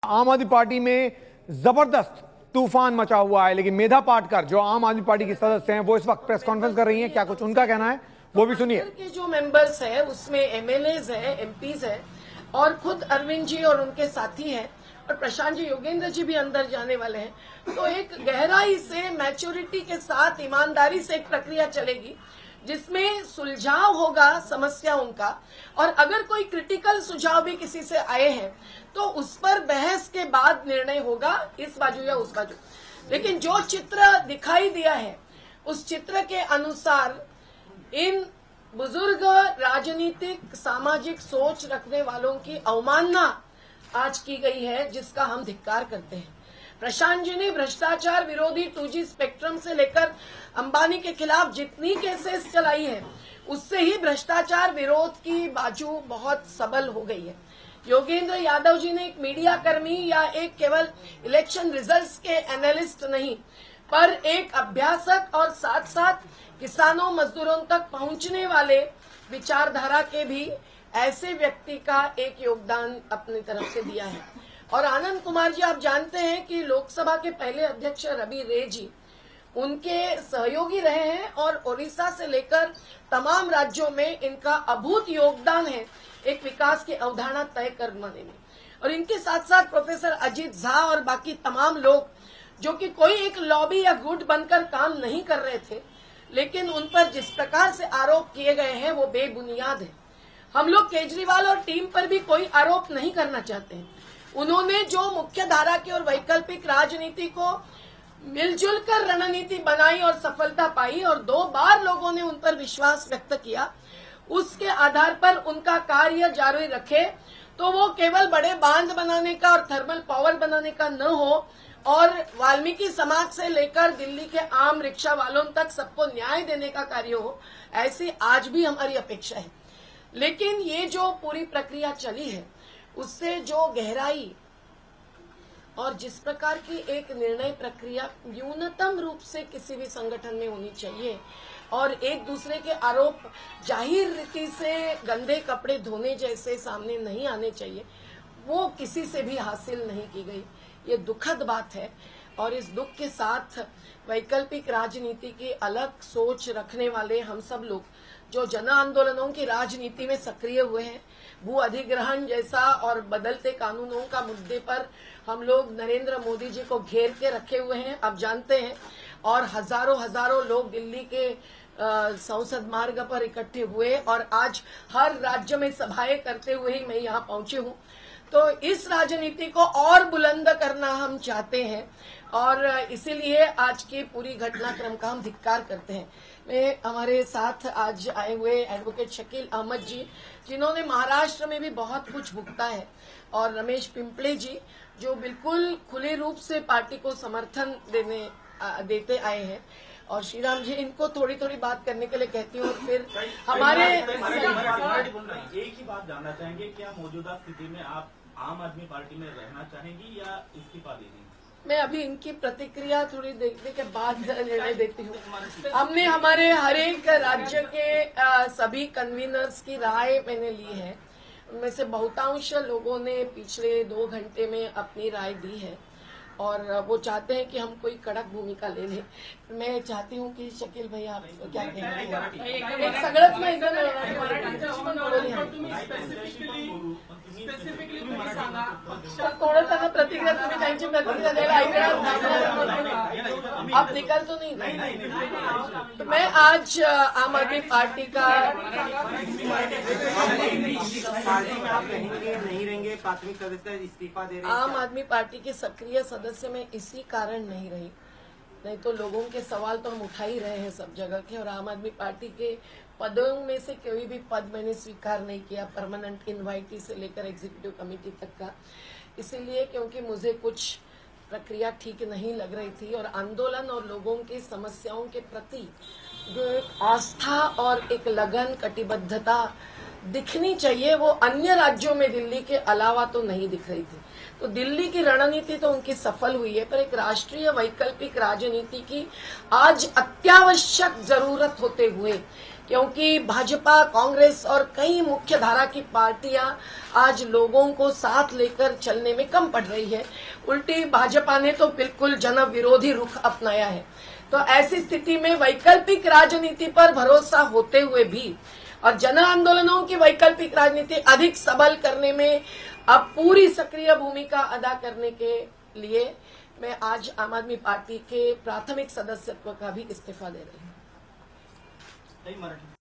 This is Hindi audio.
आम आदमी पार्टी में जबरदस्त तूफान मचा हुआ है, लेकिन मेधा पाटकर जो आम आदमी पार्टी की सदस्य हैं वो इस वक्त प्रेस कॉन्फ्रेंस कर रही हैं। क्या कुछ उनका कहना है वो भी सुनिए। के जो मेंबर्स हैं उसमें एमएलएज हैं, एमपीज हैं और खुद अरविंद जी और उनके साथी हैं और प्रशांत जी, योगेंद्र जी भी अंदर जाने वाले हैं। तो एक गहराई से, मैच्योरिटी के साथ, ईमानदारी से एक प्रक्रिया चलेगी जिसमें सुलझाव होगा समस्याओं का, और अगर कोई क्रिटिकल सुझाव भी किसी से आए हैं तो उस पर बहस के बाद निर्णय होगा, इस बाजू या उस बाजू। लेकिन जो चित्र दिखाई दिया है उस चित्र के अनुसार इन बुजुर्ग राजनीतिक सामाजिक सोच रखने वालों की अवमानना आज की गई है, जिसका हम धिक्कार करते हैं। प्रशांत जी ने भ्रष्टाचार विरोधी 2G स्पेक्ट्रम से लेकर अंबानी के खिलाफ जितनी केसेस चलाई है उससे ही भ्रष्टाचार विरोध की बाजू बहुत सबल हो गई है। योगेंद्र यादव जी ने एक मीडिया कर्मी या एक केवल इलेक्शन रिजल्ट्स के एनालिस्ट नहीं, पर एक अभ्यासक और साथ साथ किसानों मजदूरों तक पहुंचने वाले विचारधारा के भी ऐसे व्यक्ति का एक योगदान अपनी तरफ से दिया है। और आनंद कुमार जी, आप जानते हैं कि लोकसभा के पहले अध्यक्ष रवि रे जी उनके सहयोगी रहे हैं और ओडिशा से लेकर तमाम राज्यों में इनका अभूत योगदान है एक विकास की अवधारणा तय करने में। और इनके साथ साथ प्रोफेसर अजीत झा और बाकी तमाम लोग जो कि कोई एक लॉबी या गुट बनकर काम नहीं कर रहे थे, लेकिन उन पर जिस प्रकार से आरोप किए गए हैं वो बेबुनियाद है। हम लोग केजरीवाल और टीम पर भी कोई आरोप नहीं करना चाहते हैं। उन्होंने जो मुख्य धारा की और वैकल्पिक राजनीति को मिलजुल कर रणनीति बनाई और सफलता पाई और 2 बार लोगों ने उन पर विश्वास व्यक्त किया, उसके आधार पर उनका कार्य जारी रखे तो वो केवल बड़े बांध बनाने का और थर्मल पावर बनाने का न हो और वाल्मीकि समाज से लेकर दिल्ली के आम रिक्शा वालों तक सबको न्याय देने का कार्य हो, ऐसी आज भी हमारी अपेक्षा है। लेकिन ये जो पूरी प्रक्रिया चली है उससे जो गहराई और जिस प्रकार की एक निर्णय प्रक्रिया न्यूनतम रूप से किसी भी संगठन में होनी चाहिए और एक दूसरे के आरोप जाहिर रीति से गंदे कपड़े धोने जैसे सामने नहीं आने चाहिए, वो किसी से भी हासिल नहीं की गई। ये दुखद बात है और इस दुख के साथ वैकल्पिक राजनीति की अलग सोच रखने वाले हम सब लोग जो जन आंदोलनों की राजनीति में सक्रिय हुए हैं, भू अधिग्रहण जैसा और बदलते कानूनों का मुद्दे पर हम लोग नरेंद्र मोदी जी को घेर के रखे हुए हैं, आप जानते हैं, और हजारों लोग दिल्ली के संसद मार्ग पर इकट्ठे हुए और आज हर राज्य में सभाएं करते हुए ही मैं यहाँ पहुंची हूँ। तो इस राजनीति को और बुलंद करना हम चाहते हैं और इसीलिए आज की पूरी घटनाक्रम का हम धिक्कार करते हैं। मैं हमारे साथ आज आए हुए एडवोकेट शकील अहमद जी, जिन्होंने महाराष्ट्र में भी बहुत कुछ भुगता है, और रमेश पिंपले जी जो बिल्कुल खुले रूप से पार्टी को समर्थन देते आए हैं, और श्रीराम जी, इनको थोड़ी बात करने के लिए कहती हूँ। फिर हमारे एक ही बात जानना चाहेंगे, क्या मौजूदा स्थिति में आप आम आदमी पार्टी में रहना चाहेंगी या इस्तीफा देंगी? मैं अभी इनकी प्रतिक्रिया थोड़ी देखने के बाद निर्णय देती हूँ। हमने हमारे हर एक राज्य के सभी कन्वीनर्स की राय मैंने ली है, उनमें से बहुतांश लोगों ने पिछले 2 घंटे में अपनी राय दी है और वो चाहते हैं कि हम कोई कड़क भूमिका ले लें। मैं चाहती हूँ कि शकील भैया आप क्या कहेंगे? एक सगळंच नाही थोडं त्यांना प्रतिक्रिया तुम्ही त्यांची प्रतिक्रिया द्यायला ऐकणार, आप निकाल तो नहीं। तो मैं आज आम आदमी पार्टी का नहीं रहेंगे, प्राथमिक सदस्य इस्तीफा दे रहे हैं। आम आदमी पार्टी के सक्रिय सदस्य में इसी कारण नहीं रही, नहीं तो लोगों के सवाल तो हम उठा ही रहे हैं सब जगह के। और आम आदमी पार्टी के पदों में से कोई भी पद मैंने स्वीकार नहीं किया, परमानेंट इनवाइटी से लेकर एग्जीक्यूटिव कमेटी तक का, इसीलिए क्योंकि मुझे कुछ प्रक्रिया ठीक नहीं लग रही थी और आंदोलन और लोगों की समस्याओं के प्रति जो एक आस्था और एक लगन, कटिबद्धता दिखनी चाहिए, वो अन्य राज्यों में दिल्ली के अलावा तो नहीं दिख रही थी। तो दिल्ली की रणनीति तो उनकी सफल हुई है, पर एक राष्ट्रीय वैकल्पिक राजनीति की आज अत्यावश्यक जरूरत होते हुए क्योंकि भाजपा, कांग्रेस और कई मुख्य धारा की पार्टियां आज लोगों को साथ लेकर चलने में कम पड़ रही है। उल्टी भाजपा ने तो बिल्कुल जन विरोधी रुख अपनाया है। तो ऐसी स्थिति में वैकल्पिक राजनीति पर भरोसा होते हुए भी और जन आंदोलनों की वैकल्पिक राजनीति अधिक सबल करने में अब पूरी सक्रिय भूमिका अदा करने के लिए मैं आज आम आदमी पार्टी के प्राथमिक सदस्यत्व का भी इस्तीफा दे रही हूँ। मराठी